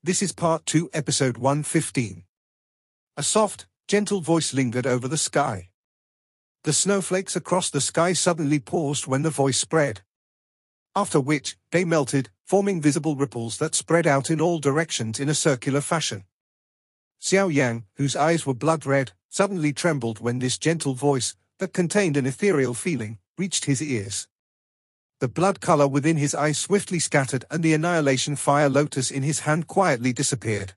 This is part 2, episode 115. A soft, gentle voice lingered over the sky. The snowflakes across the sky suddenly paused when the voice spread. After which, they melted, forming visible ripples that spread out in all directions in a circular fashion. Xiao Yan, whose eyes were blood-red, suddenly trembled when this gentle voice, that contained an ethereal feeling, reached his ears. The blood color within his eyes swiftly scattered and the annihilation fire lotus in his hand quietly disappeared.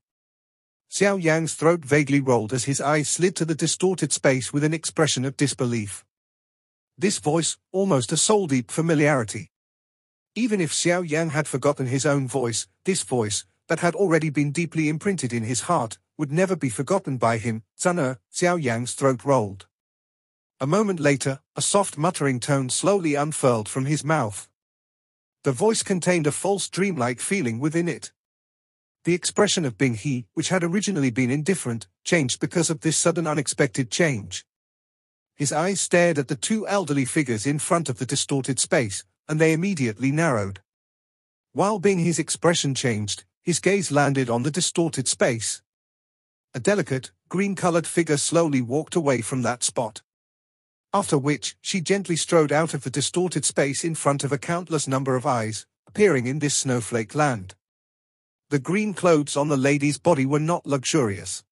Xiao Yan's throat vaguely rolled as his eyes slid to the distorted space with an expression of disbelief. This voice, almost a soul-deep familiarity. Even if Xiao Yan had forgotten his own voice, this voice, that had already been deeply imprinted in his heart, would never be forgotten by him. Zana, Xiao Yan's throat rolled. A moment later, a soft muttering tone slowly unfurled from his mouth. The voice contained a false dreamlike feeling within it. The expression of Bing He, which had originally been indifferent, changed because of this sudden unexpected change. His eyes stared at the two elderly figures in front of the distorted space, and they immediately narrowed. While Bing He's expression changed, his gaze landed on the distorted space. A delicate, green-colored figure slowly walked away from that spot. After which, she gently strode out of the distorted space in front of a countless number of eyes, appearing in this snowflake land. The green clothes on the lady's body were not luxurious.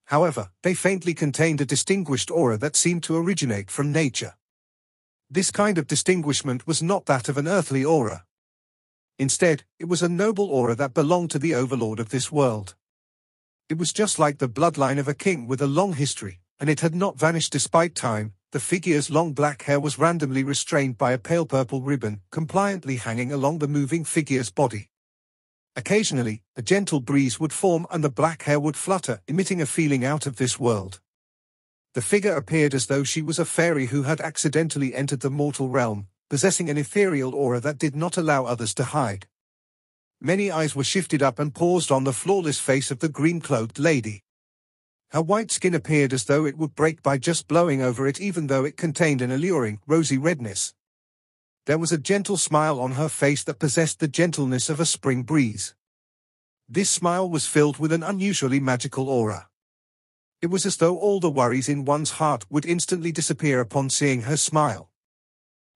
However, they faintly contained a distinguished aura that seemed to originate from nature. This kind of distinguishment was not that of an earthly aura. Instead, it was a noble aura that belonged to the overlord of this world. It was just like the bloodline of a king with a long history, and it had not vanished despite time. The figure's long black hair was randomly restrained by a pale purple ribbon, compliantly hanging along the moving figure's body. Occasionally, a gentle breeze would form and the black hair would flutter, emitting a feeling out of this world. The figure appeared as though she was a fairy who had accidentally entered the mortal realm, possessing an ethereal aura that did not allow others to hide. Many eyes were shifted up and paused on the flawless face of the green-clothed lady. Her white skin appeared as though it would break by just blowing over it, even though it contained an alluring, rosy redness. There was a gentle smile on her face that possessed the gentleness of a spring breeze. This smile was filled with an unusually magical aura. It was as though all the worries in one's heart would instantly disappear upon seeing her smile.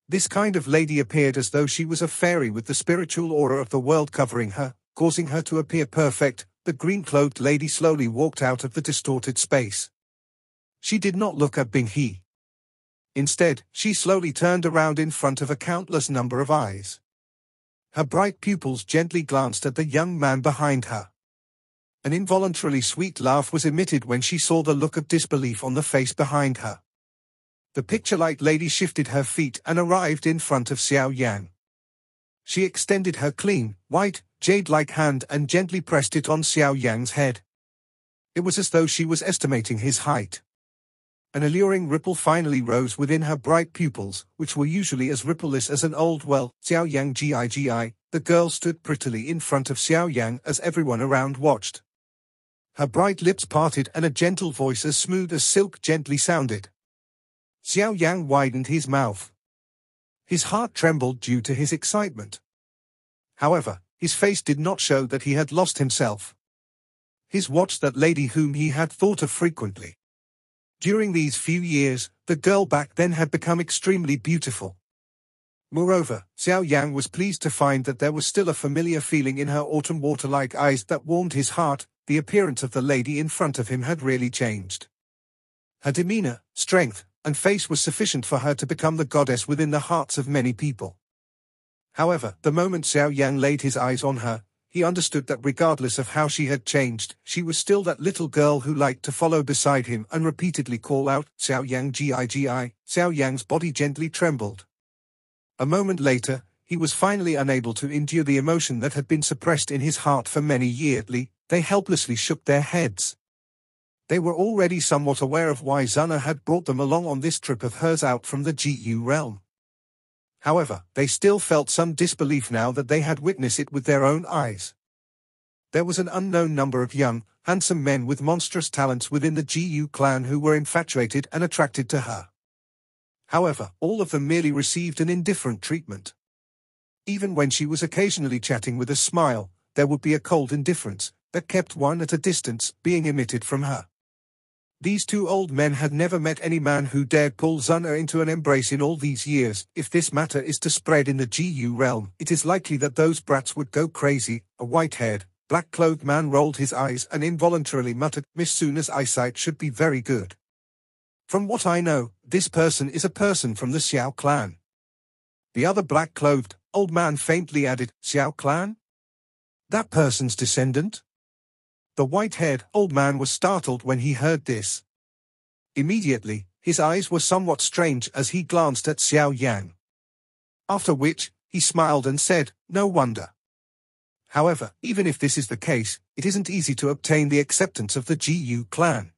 This kind of lady appeared as though she was a fairy with the spiritual aura of the world covering her, causing her to appear perfect. The green-clothed lady slowly walked out of the distorted space. She did not look at Bing He. Instead, she slowly turned around in front of a countless number of eyes. Her bright pupils gently glanced at the young man behind her. An involuntarily sweet laugh was emitted when she saw the look of disbelief on the face behind her. The picture-like lady shifted her feet and arrived in front of Xiao Yan. She extended her clean, white, jade-like hand and gently pressed it on Xiao Yan's head. It was as though she was estimating his height. An alluring ripple finally rose within her bright pupils, which were usually as rippleless as an old well. Xiao Yang Gigi. The girl stood prettily in front of Xiao Yang as everyone around watched. Her bright lips parted and a gentle voice as smooth as silk gently sounded. Xiao Yang widened his mouth. His heart trembled due to his excitement. However, his face did not show that he had lost himself. He watched that lady whom he had thought of frequently. During these few years, the girl back then had become extremely beautiful. Moreover, Xiao Yang was pleased to find that there was still a familiar feeling in her autumn water-like eyes that warmed his heart. The appearance of the lady in front of him had really changed. Her demeanor, strength, and face was sufficient for her to become the goddess within the hearts of many people. However, the moment Xiao Yang laid his eyes on her, he understood that regardless of how she had changed, she was still that little girl who liked to follow beside him and repeatedly call out, "Xiao Yang Gigi." Xiao Yang's body gently trembled. A moment later, he was finally unable to endure the emotion that had been suppressed in his heart for many years. They helplessly shook their heads. They were already somewhat aware of why Zana had brought them along on this trip of hers out from the GU realm. However, they still felt some disbelief now that they had witnessed it with their own eyes. There was an unknown number of young, handsome men with monstrous talents within the GU clan who were infatuated and attracted to her. However, all of them merely received an indifferent treatment. Even when she was occasionally chatting with a smile, there would be a cold indifference that kept one at a distance being emitted from her. These two old men had never met any man who dared pull Zuna into an embrace in all these years. If this matter is to spread in the GU realm, it is likely that those brats would go crazy. A white-haired, black-clothed man rolled his eyes and involuntarily muttered, Miss Suna's eyesight should be very good. From what I know, this person is a person from the Xiao clan. The other black-clothed, old man faintly added, Xiao clan? That person's descendant? The white-haired, old man was startled when he heard this. Immediately, his eyes were somewhat strange as he glanced at Xiao Yan. After which, he smiled and said, no wonder. However, even if this is the case, it isn't easy to obtain the acceptance of the GU clan.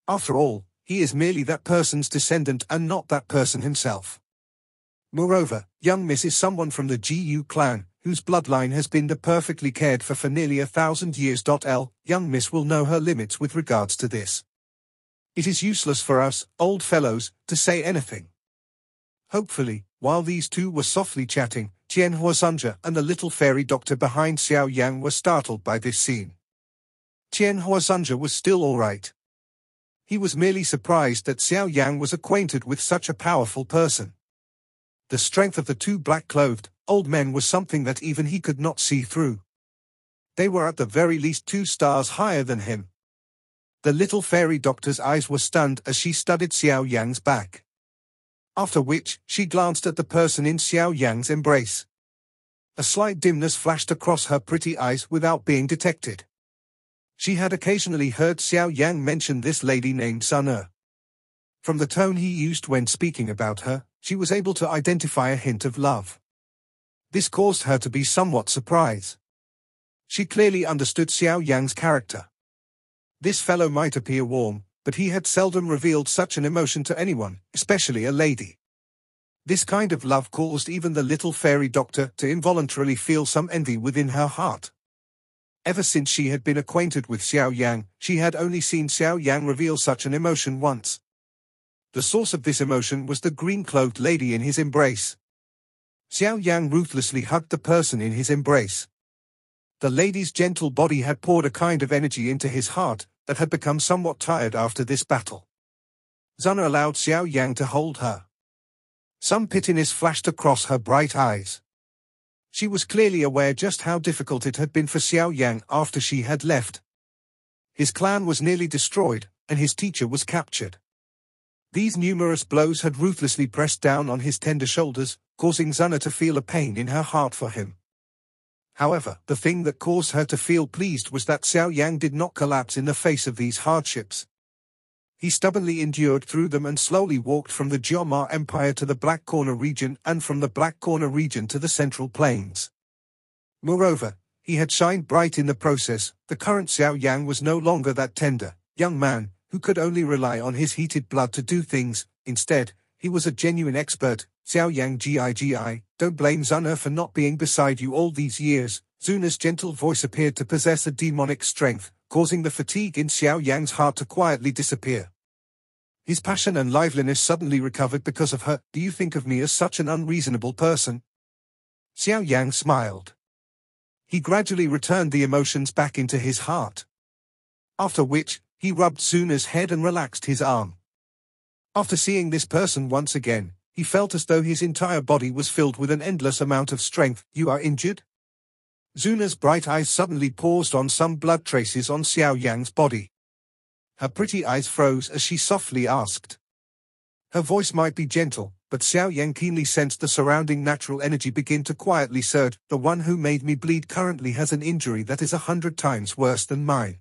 After all, he is merely that person's descendant and not that person himself. Moreover, young Miss is someone from the GU clan, whose bloodline has been perfectly cared for nearly 1,000 years. Young Miss will know her limits with regards to this. It is useless for us, old fellows, to say anything. Hopefully, while these two were softly chatting, Tian Huazunja and the little fairy doctor behind Xiao Yang were startled by this scene. Tian Huazunja was still all right. He was merely surprised that Xiao Yang was acquainted with such a powerful person. The strength of the two black-clothed, old men was something that even he could not see through. They were at the very least 2 stars higher than him. The little fairy doctor's eyes were stunned as she studied Xiao Yang's back. After which, she glanced at the person in Xiao Yang's embrace. A slight dimness flashed across her pretty eyes without being detected. She had occasionally heard Xiao Yang mention this lady named Zuna. From the tone he used when speaking about her, she was able to identify a hint of love. This caused her to be somewhat surprised. She clearly understood Xiao Yang's character. This fellow might appear warm, but he had seldom revealed such an emotion to anyone, especially a lady. This kind of love caused even the little fairy doctor to involuntarily feel some envy within her heart. Ever since she had been acquainted with Xiao Yang, she had only seen Xiao Yang reveal such an emotion once. The source of this emotion was the green-clothed lady in his embrace. Xiao Yang ruthlessly hugged the person in his embrace. The lady's gentle body had poured a kind of energy into his heart that had become somewhat tired after this battle. Zuna allowed Xiao Yang to hold her. Some pittiness flashed across her bright eyes. She was clearly aware just how difficult it had been for Xiao Yang after she had left. His clan was nearly destroyed, and his teacher was captured. These numerous blows had ruthlessly pressed down on his tender shoulders, causing Zuna to feel a pain in her heart for him. However, the thing that caused her to feel pleased was that Xiao Yang did not collapse in the face of these hardships. He stubbornly endured through them and slowly walked from the Jiomar Empire to the Black Corner region and from the Black Corner region to the Central Plains. Moreover, he had shined bright in the process. The current Xiao Yang was no longer that tender, young man, who could only rely on his heated blood to do things. Instead, he was a genuine expert. Xiao Yang Gigi, don't blame Zuna for not being beside you all these years. Zuna's gentle voice appeared to possess a demonic strength, causing the fatigue in Xiao Yang's heart to quietly disappear. His passion and liveliness suddenly recovered because of her. Do you think of me as such an unreasonable person? Xiao Yang smiled. He gradually returned the emotions back into his heart. After which, he rubbed Zuna's head and relaxed his arm. After seeing this person once again, he felt as though his entire body was filled with an endless amount of strength. You are injured? Zuna's bright eyes suddenly paused on some blood traces on Xiao Yang's body. Her pretty eyes froze as she softly asked. Her voice might be gentle, but Xiao Yang keenly sensed the surrounding natural energy begin to quietly surge. The one who made me bleed currently has an injury that is 100 times worse than mine.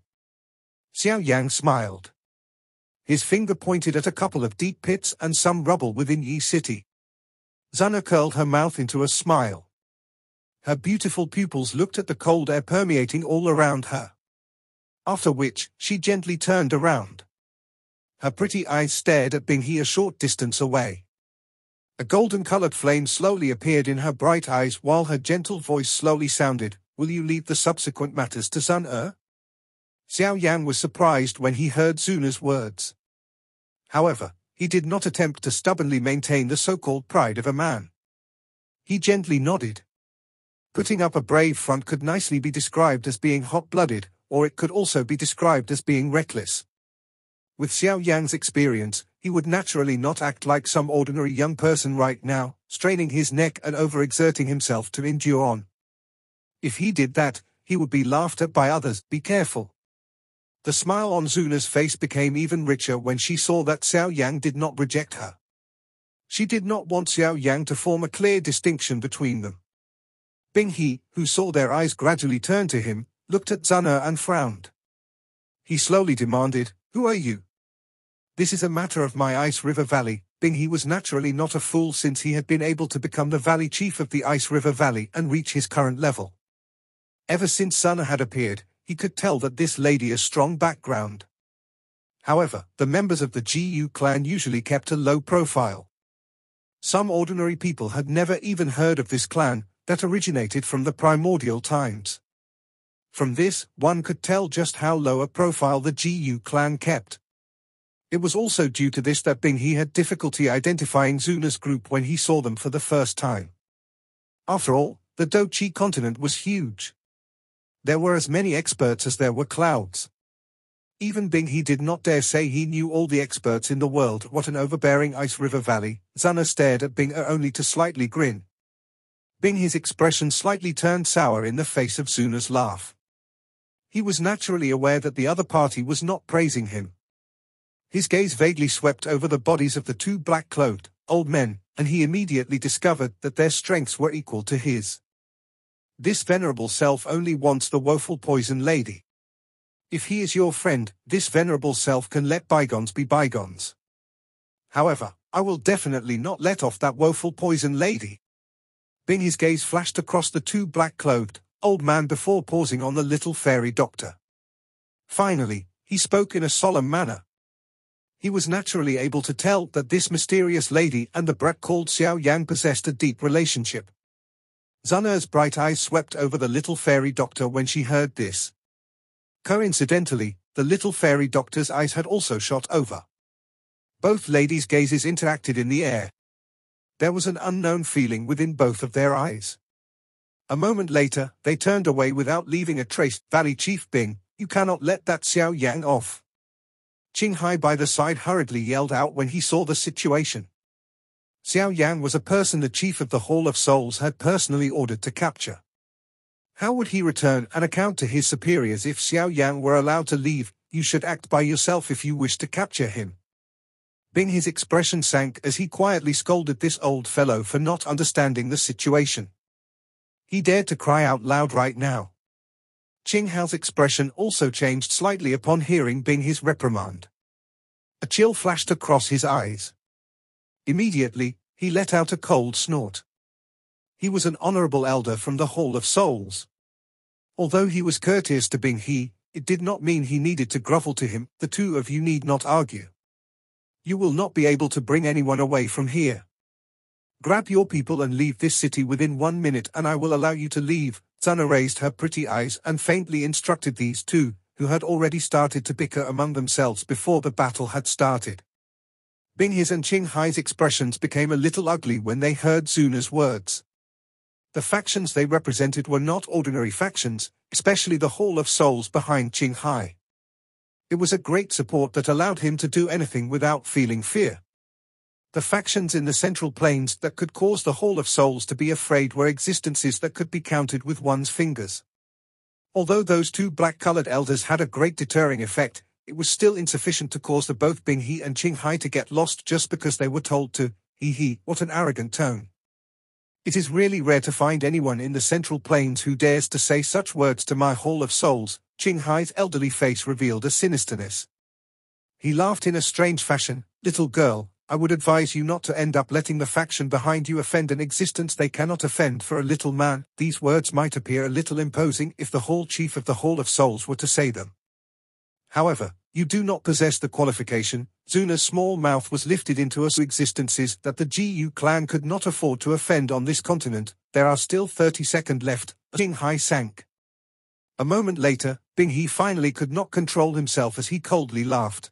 Xiao Yang smiled. His finger pointed at a couple of deep pits and some rubble within Yi City. Zuna curled her mouth into a smile. Her beautiful pupils looked at the cold air permeating all around her. After which, she gently turned around. Her pretty eyes stared at Binghe a short distance away. A golden-colored flame slowly appeared in her bright eyes while her gentle voice slowly sounded, will you leave the subsequent matters to Zuna? Xiao Yan was surprised when he heard Zuna's words. However, he did not attempt to stubbornly maintain the so-called pride of a man. He gently nodded. Putting up a brave front could nicely be described as being hot-blooded, or it could also be described as being reckless. With Xiao Yan's experience, he would naturally not act like some ordinary young person right now, straining his neck and overexerting himself to endure on. If he did that, he would be laughed at by others. Be careful. The smile on Zuna's face became even richer when she saw that Xiao Yan did not reject her. She did not want Xiao Yan to form a clear distinction between them. Bing He, who saw their eyes gradually turn to him, looked at Zuna and frowned. He slowly demanded, "Who are you?" "This is a matter of my Ice River Valley." Bing He was naturally not a fool since he had been able to become the valley chief of the Ice River Valley and reach his current level. Ever since Zuna had appeared, he could tell that this lady has a strong background. However, the members of the GU clan usually kept a low profile. Some ordinary people had never even heard of this clan that originated from the primordial times. From this, one could tell just how low a profile the GU clan kept. It was also due to this that Bing He had difficulty identifying Zuna's group when he saw them for the first time. After all, the Dochi continent was huge. There were as many experts as there were clouds. Even Bing He did not dare say he knew all the experts in the world. What an overbearing Ice River Valley. Zuna stared at Bing only to slightly grin. Bing He's expression slightly turned sour in the face of Zuna's laugh. He was naturally aware that the other party was not praising him. His gaze vaguely swept over the bodies of the two black-cloaked, old men, and he immediately discovered that their strengths were equal to his. This venerable self only wants the woeful poison lady. If he is your friend, this venerable self can let bygones be bygones. However, I will definitely not let off that woeful poison lady. Bing He's gaze flashed across the two black-cloaked, old man before pausing on the little fairy doctor. Finally, he spoke in a solemn manner. He was naturally able to tell that this mysterious lady and the brat called Xiao Yan possessed a deep relationship. Zuna's bright eyes swept over the little fairy doctor when she heard this. Coincidentally, the little fairy doctor's eyes had also shot over. Both ladies' gazes interacted in the air. There was an unknown feeling within both of their eyes. A moment later, they turned away without leaving a trace. Valley Chief Bing, you cannot let that Xiao Yang off. Qinghai by the side hurriedly yelled out when he saw the situation. Xiao Yan was a person the Chief of the Hall of Souls had personally ordered to capture. How would he return an account to his superiors if Xiao Yan were allowed to leave? You should act by yourself if you wish to capture him. Bing He's expression sank as he quietly scolded this old fellow for not understanding the situation. He dared to cry out loud right now. Qinghai's expression also changed slightly upon hearing Bing He's reprimand. A chill flashed across his eyes. Immediately, he let out a cold snort. He was an honorable elder from the Hall of Souls. Although he was courteous to Bing He, it did not mean he needed to grovel to him. The two of you need not argue. You will not be able to bring anyone away from here. Grab your people and leave this city within 1 minute and I will allow you to leave. Zuna raised her pretty eyes and faintly instructed these two, who had already started to bicker among themselves before the battle had started. Bing He's and Qinghai's expressions became a little ugly when they heard Zuna's words. The factions they represented were not ordinary factions, especially the Hall of Souls behind Qinghai. It was a great support that allowed him to do anything without feeling fear. The factions in the Central Plains that could cause the Hall of Souls to be afraid were existences that could be counted with one's fingers. Although those two black-colored elders had a great deterring effect, it was still insufficient to cause the both Bing He and Qinghai to get lost just because they were told to. What an arrogant tone. It is really rare to find anyone in the Central Plains who dares to say such words to my Hall of Souls. Qinghai's elderly face revealed a sinisterness. He laughed in a strange fashion. Little girl, I would advise you not to end up letting the faction behind you offend an existence they cannot offend for a little man. These words might appear a little imposing if the Hall Chief of the Hall of Souls were to say them. However, you do not possess the qualification. Zuna's small mouth was lifted into existences that the GU clan could not afford to offend on this continent. There are still 30 seconds left. Qinghai sank. A moment later, Bing He finally could not control himself as he coldly laughed.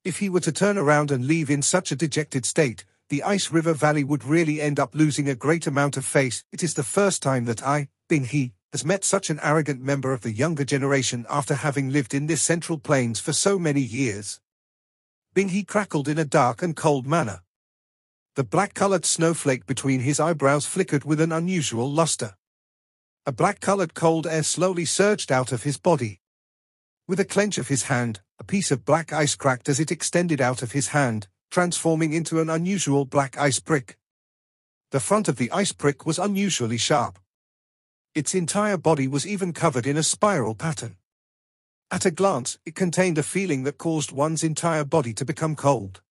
If he were to turn around and leave in such a dejected state, the Ice River Valley would really end up losing a great amount of face. It is the first time that I, being he, has met such an arrogant member of the younger generation after having lived in this central plains for so many years. Bing he crackled in a dark and cold manner. The black-colored snowflake between his eyebrows flickered with an unusual luster. A black-colored cold air slowly surged out of his body. With a clench of his hand, a piece of black ice cracked as it extended out of his hand, transforming into an unusual black ice brick. The front of the ice brick was unusually sharp. Its entire body was even covered in a spiral pattern. At a glance, it contained a feeling that caused one's entire body to become cold.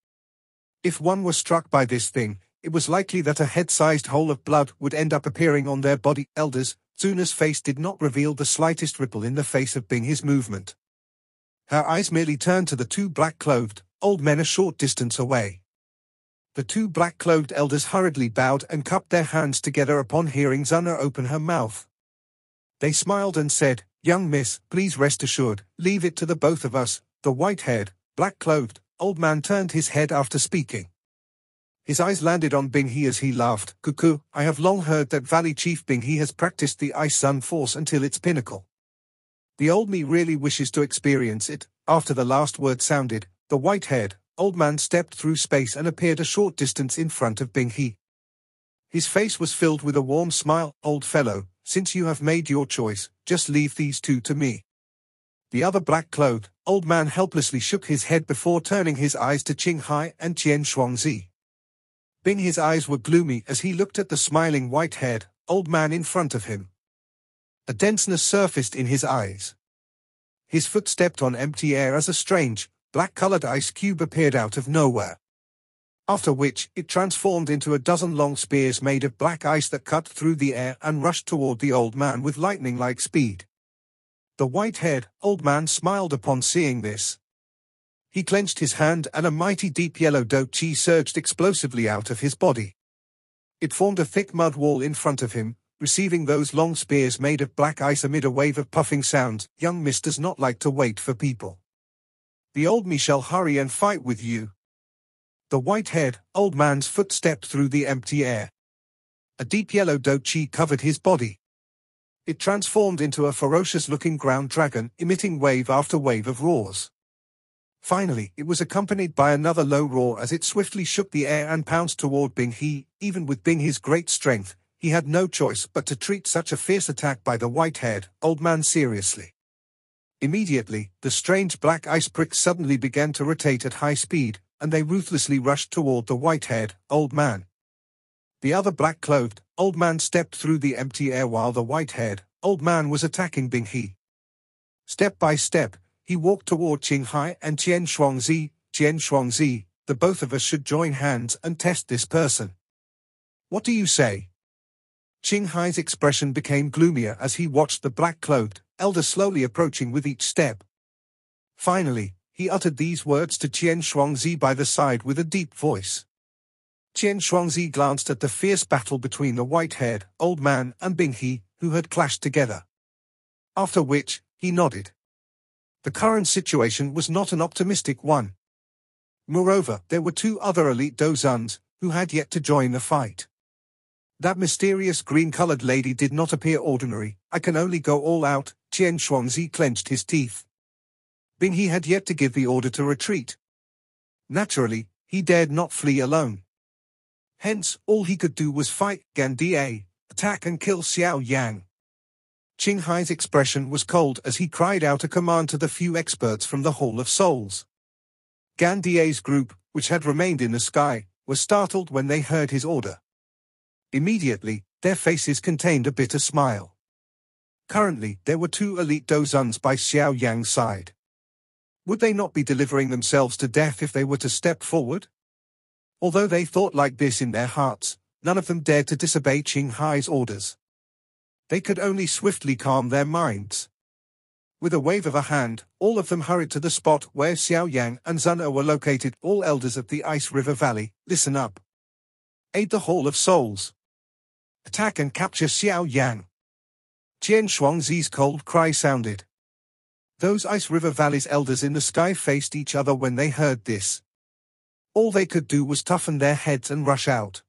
If one were struck by this thing, it was likely that a head-sized hole of blood would end up appearing on their body. Elders, Zuna's face did not reveal the slightest ripple in the face of Bing his movement. Her eyes merely turned to the two black-clothed old men a short distance away. The two black-clothed elders hurriedly bowed and cupped their hands together upon hearing Zuna open her mouth. They smiled and said, "Young miss, please rest assured, leave it to the both of us." The white-haired, black-clothed old man turned his head after speaking. His eyes landed on Bing he as he laughed. "Cuckoo, I have long heard that Valley Chief Bing he has practiced the Ice Sun Force until its pinnacle. The old me really wishes to experience it." After the last word sounded, the white-haired old man stepped through space and appeared a short distance in front of Bing he. His face was filled with a warm smile. "Old fellow, since you have made your choice, just leave these two to me." The other black-clothed old man helplessly shook his head before turning his eyes to Qinghai and Qian Shuangzi. Bing his eyes were gloomy as he looked at the smiling white-haired old man in front of him. A denseness surfaced in his eyes. His foot stepped on empty air as a strange, black-colored ice cube appeared out of nowhere. After which, it transformed into a dozen long spears made of black ice that cut through the air and rushed toward the old man with lightning-like speed. The white-haired old man smiled upon seeing this. He clenched his hand and a mighty deep yellow do-chi surged explosively out of his body. It formed a thick mud wall in front of him, receiving those long spears made of black ice amid a wave of puffing sounds. "Young miss does not like to wait for people. The old me shall hurry and fight with you." The white-haired old man's foot stepped through the empty air. A deep yellow do-chi covered his body. It transformed into a ferocious-looking ground dragon, emitting wave after wave of roars. Finally, it was accompanied by another low roar as it swiftly shook the air and pounced toward Bing he. Even with Bing his great strength, he had no choice but to treat such a fierce attack by the white-haired old man seriously. Immediately, the strange black ice bricks suddenly began to rotate at high speed, and they ruthlessly rushed toward the white-haired old man. The other black-clothed old man stepped through the empty air while the white-haired old man was attacking Bing he. Step by step, he walked toward Qinghai and Qian Shuangzi. "Qian Shuangzi, the both of us should join hands and test this person. What do you say?" Qinghai's expression became gloomier as he watched the black-clothed elder slowly approaching with each step. Finally, he uttered these words to Qian Shuangzi by the side with a deep voice. Qian Shuangzi glanced at the fierce battle between the white-haired old man and Bing he, who had clashed together. After which, he nodded. The current situation was not an optimistic one. Moreover, there were two other elite Dozuns, who had yet to join the fight. That mysterious green-colored lady did not appear ordinary. "I can only go all out." Qian Shuangzi clenched his teeth. Bing he had yet to give the order to retreat. Naturally, he dared not flee alone. Hence, all he could do was fight. Gan Da, attack and kill Xiao Yan. Qinghai's expression was cold as he cried out a command to the few experts from the Hall of Souls. Gan Da's group, which had remained in the sky, was startled when they heard his order. Immediately, their faces contained a bitter smile. Currently, there were two elite Dozuns by Xiao Yan's side. Would they not be delivering themselves to death if they were to step forward? Although they thought like this in their hearts, none of them dared to disobey Qinghai's orders. They could only swiftly calm their minds. With a wave of a hand, all of them hurried to the spot where Xiao Yan and Zuna were located. "All elders of the Ice River Valley, listen up. Aid the Hall of Souls. Attack and capture Xiao Yan." Qian Shuangzi's cold cry sounded. Those Ice River Valley's elders in the sky faced each other when they heard this. All they could do was toughen their heads and rush out.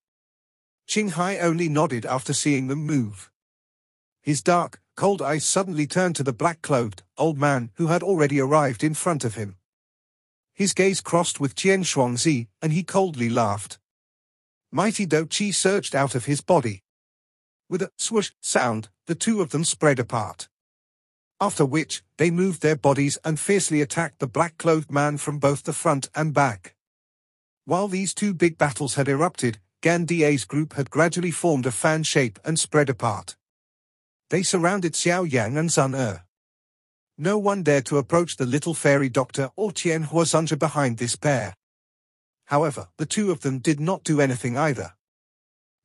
Qinghai only nodded after seeing them move. His dark, cold eyes suddenly turned to the black-cloaked, old man who had already arrived in front of him. His gaze crossed with Qian Shuangzi, and he coldly laughed. Mighty Do Qi surged out of his body. With a swoosh sound, the two of them spread apart. After which, they moved their bodies and fiercely attacked the black-clothed man from both the front and back. While these two big battles had erupted, Gan Die's group had gradually formed a fan shape and spread apart. They surrounded Xiao Yan and Sun Er. No one dared to approach the little fairy doctor or Tian Huazunja behind this pair. However, the two of them did not do anything either.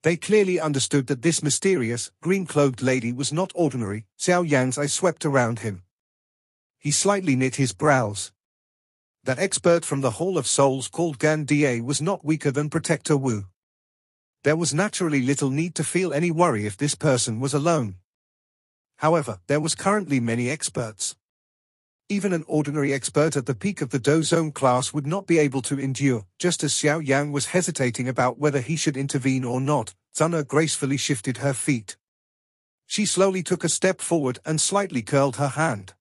They clearly understood that this mysterious, green-clothed lady was not ordinary. Xiao Yan's eyes swept around him. He slightly knit his brows. That expert from the Hall of Souls called Gan Die was not weaker than Protector Wu. There was naturally little need to feel any worry if this person was alone. However, there was currently many experts. Even an ordinary expert at the peak of the Dozone class would not be able to endure. Just as Xiao Yang was hesitating about whether he should intervene or not, Sun Er gracefully shifted her feet. She slowly took a step forward and slightly curled her hand.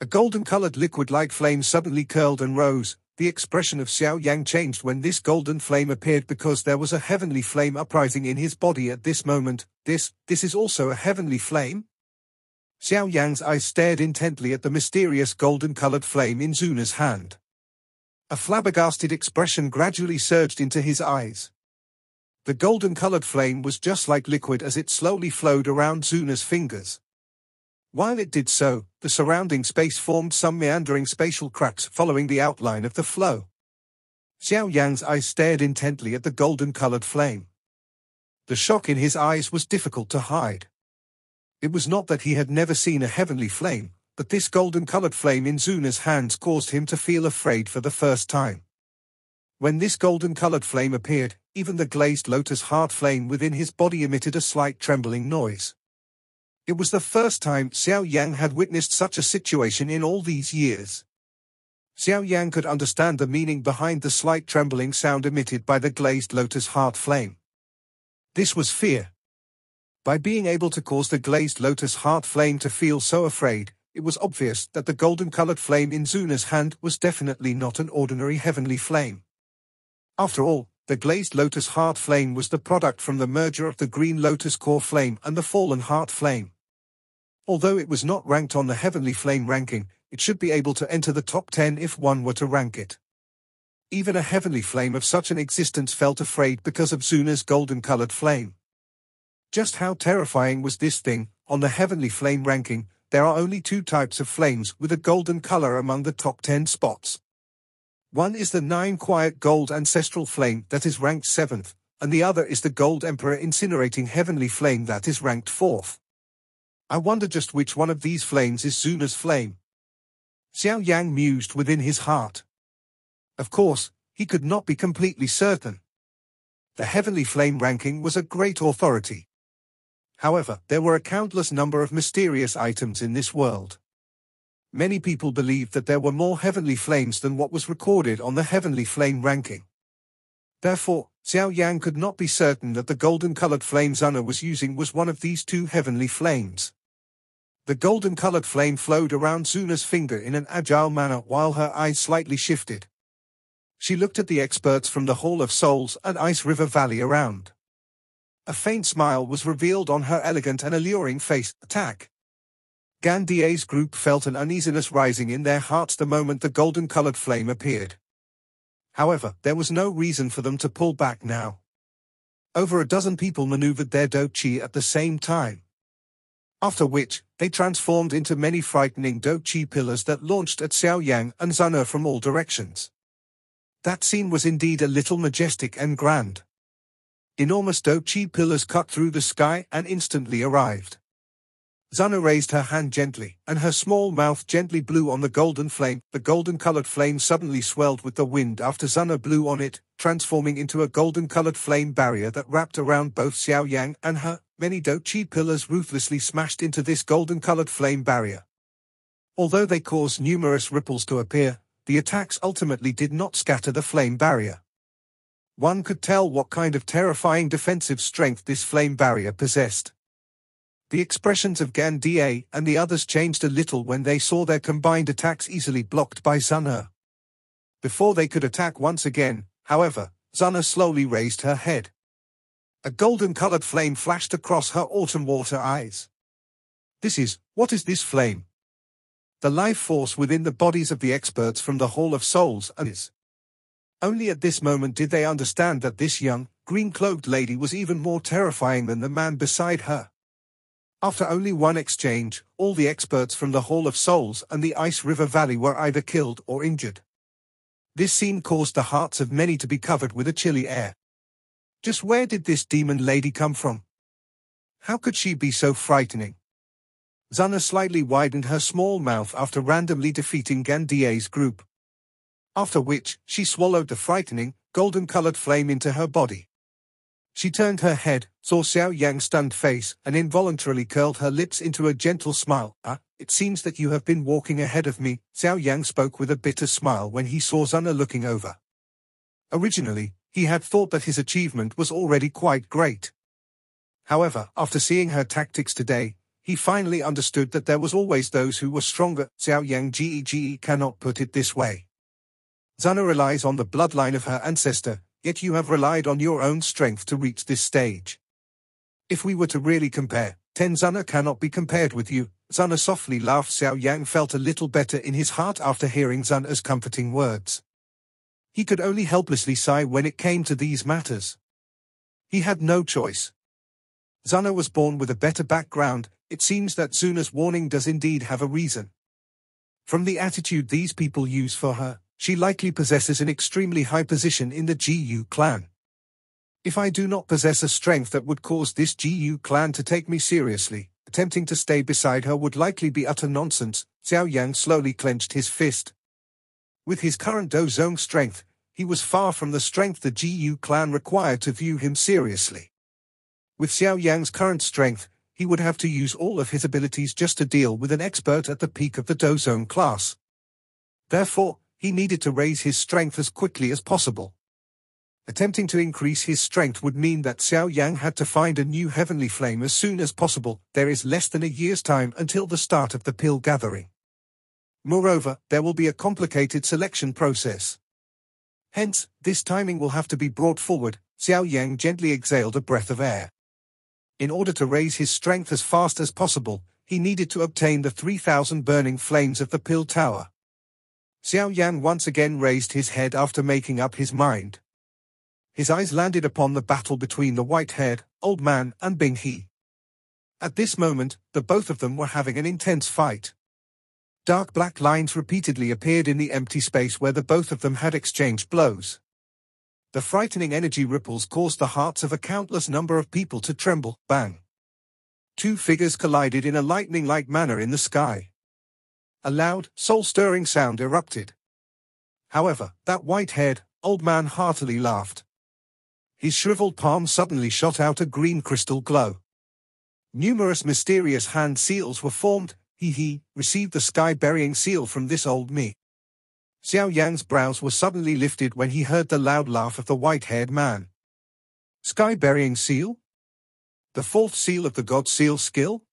A golden-colored liquid-like flame suddenly curled and rose. The expression of Xiao Yang changed when this golden flame appeared because there was a heavenly flame uprising in his body at this moment. This is also a heavenly flame? Xiao Yan's eyes stared intently at the mysterious golden-colored flame in Zuna's hand. A flabbergasted expression gradually surged into his eyes. The golden-colored flame was just like liquid as it slowly flowed around Zuna's fingers. While it did so, the surrounding space formed some meandering spatial cracks following the outline of the flow. Xiao Yan's eyes stared intently at the golden-colored flame. The shock in his eyes was difficult to hide. It was not that he had never seen a heavenly flame, but this golden-colored flame in Zuna's hands caused him to feel afraid for the first time. When this golden-colored flame appeared, even the glazed lotus heart flame within his body emitted a slight trembling noise. It was the first time Xiao Yang had witnessed such a situation in all these years. Xiao Yang could understand the meaning behind the slight trembling sound emitted by the glazed lotus heart flame. This was fear. By being able to cause the glazed lotus heart flame to feel so afraid, it was obvious that the golden-colored flame in Zuna's hand was definitely not an ordinary heavenly flame. After all, the glazed lotus heart flame was the product from the merger of the green lotus core flame and the fallen heart flame. Although it was not ranked on the heavenly flame ranking, it should be able to enter the top 10 if one were to rank it. Even a heavenly flame of such an existence felt afraid because of Zuna's golden-colored flame. Just how terrifying was this thing? On the heavenly flame ranking, there are only two types of flames with a golden color among the top 10 spots. One is the 9 quiet gold ancestral flame that is ranked 7th, and the other is the gold emperor incinerating heavenly flame that is ranked 4th. I wonder just which one of these flames is Zuna's flame. Xiao Yang mused within his heart. Of course, he could not be completely certain. The heavenly flame ranking was a great authority. However, there were a countless number of mysterious items in this world. Many people believed that there were more heavenly flames than what was recorded on the heavenly flame ranking. Therefore, Xiao Yang could not be certain that the golden-colored flame Zuna was using was one of these two heavenly flames. The golden-colored flame flowed around Zuna's finger in an agile manner while her eyes slightly shifted. She looked at the experts from the Hall of Souls and Ice River Valley around. A faint smile was revealed on her elegant and alluring face. Attack! Gan Die's group felt an uneasiness rising in their hearts the moment the golden-colored flame appeared. However, there was no reason for them to pull back now. Over a dozen people maneuvered their Do Qi at the same time. After which, they transformed into many frightening Do Qi pillars that launched at Xiao Yang and Sun Er from all directions. That scene was indeed a little majestic and grand. Enormous Do Qi pillars cut through the sky and instantly arrived. Sun Er raised her hand gently, and her small mouth gently blew on the golden flame. The golden-colored flame suddenly swelled with the wind after Sun Er blew on it, transforming into a golden-colored flame barrier that wrapped around both Xiao Yang and her. Many Do Qi pillars ruthlessly smashed into this golden-colored flame barrier. Although they caused numerous ripples to appear, the attacks ultimately did not scatter the flame barrier. One could tell what kind of terrifying defensive strength this flame barrier possessed. The expressions of Gan Da and the others changed a little when they saw their combined attacks easily blocked by Zana. Before they could attack once again, however, Zana slowly raised her head. A golden-colored flame flashed across her autumn water eyes. What is this flame? The life force within the bodies of the experts from the Hall of Souls is. Only at this moment did they understand that this young, green-cloaked lady was even more terrifying than the man beside her. After only one exchange, all the experts from the Hall of Souls and the Ice River Valley were either killed or injured. This scene caused the hearts of many to be covered with a chilly air. Just where did this demon lady come from? How could she be so frightening? Zana slightly widened her small mouth after randomly defeating Gan Da's group. After which, she swallowed the frightening, golden-colored flame into her body. She turned her head, saw Xiao Yan's stunned face, and involuntarily curled her lips into a gentle smile. It seems that you have been walking ahead of me, Xiao Yan spoke with a bitter smile when he saw Zana looking over. Originally, he had thought that his achievement was already quite great. However, after seeing her tactics today, he finally understood that there was always those who were stronger. Xiao Yan Ge cannot put it this way. Zana relies on the bloodline of her ancestor, yet you have relied on your own strength to reach this stage. If we were to really compare, 10 Zana cannot be compared with you. Zana softly laughed. Xiao Yan felt a little better in his heart after hearing Zana's comforting words. He could only helplessly sigh when it came to these matters. He had no choice. Zana was born with a better background. It seems that Zuna's warning does indeed have a reason. From the attitude these people use for her, she likely possesses an extremely high position in the Gu clan. If I do not possess a strength that would cause this Gu clan to take me seriously, attempting to stay beside her would likely be utter nonsense. Xiao Yang slowly clenched his fist. With his current Dozong strength, he was far from the strength the Gu clan required to view him seriously. With Xiao Yang's current strength, he would have to use all of his abilities just to deal with an expert at the peak of the Dozong class. Therefore, he needed to raise his strength as quickly as possible. Attempting to increase his strength would mean that Xiao Yang had to find a new heavenly flame as soon as possible. There is less than a year's time until the start of the pill gathering. Moreover, there will be a complicated selection process. Hence, this timing will have to be brought forward. Xiao Yang gently exhaled a breath of air. In order to raise his strength as fast as possible, he needed to obtain the 3,000 burning flames of the pill tower. Xiao Yan once again raised his head after making up his mind. His eyes landed upon the battle between the white-haired, old man and Bing He. At this moment, the both of them were having an intense fight. Dark black lines repeatedly appeared in the empty space where the both of them had exchanged blows. The frightening energy ripples caused the hearts of a countless number of people to tremble. Bang! Two figures collided in a lightning-like manner in the sky. A loud, soul-stirring sound erupted. However, that white-haired, old man heartily laughed. His shriveled palm suddenly shot out a green crystal glow. Numerous mysterious hand seals were formed. He received the sky-burying seal from this old me. Xiao Yan's brows were suddenly lifted when he heard the loud laugh of the white-haired man. Sky-burying seal? The fourth seal of the God Seal skill?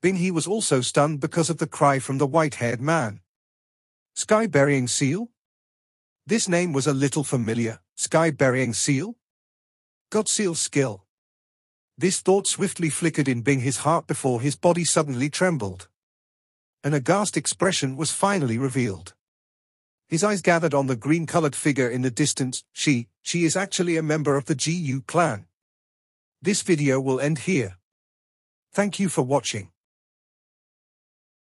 Bing He was also stunned because of the cry from the white-haired man. Sky-burying seal? This name was a little familiar. Sky-burying seal? God Seal skill. This thought swiftly flickered in Bing He's heart before his body suddenly trembled. An aghast expression was finally revealed. His eyes gathered on the green-colored figure in the distance. She is actually a member of the Gu clan. This video will end here. Thank you for watching.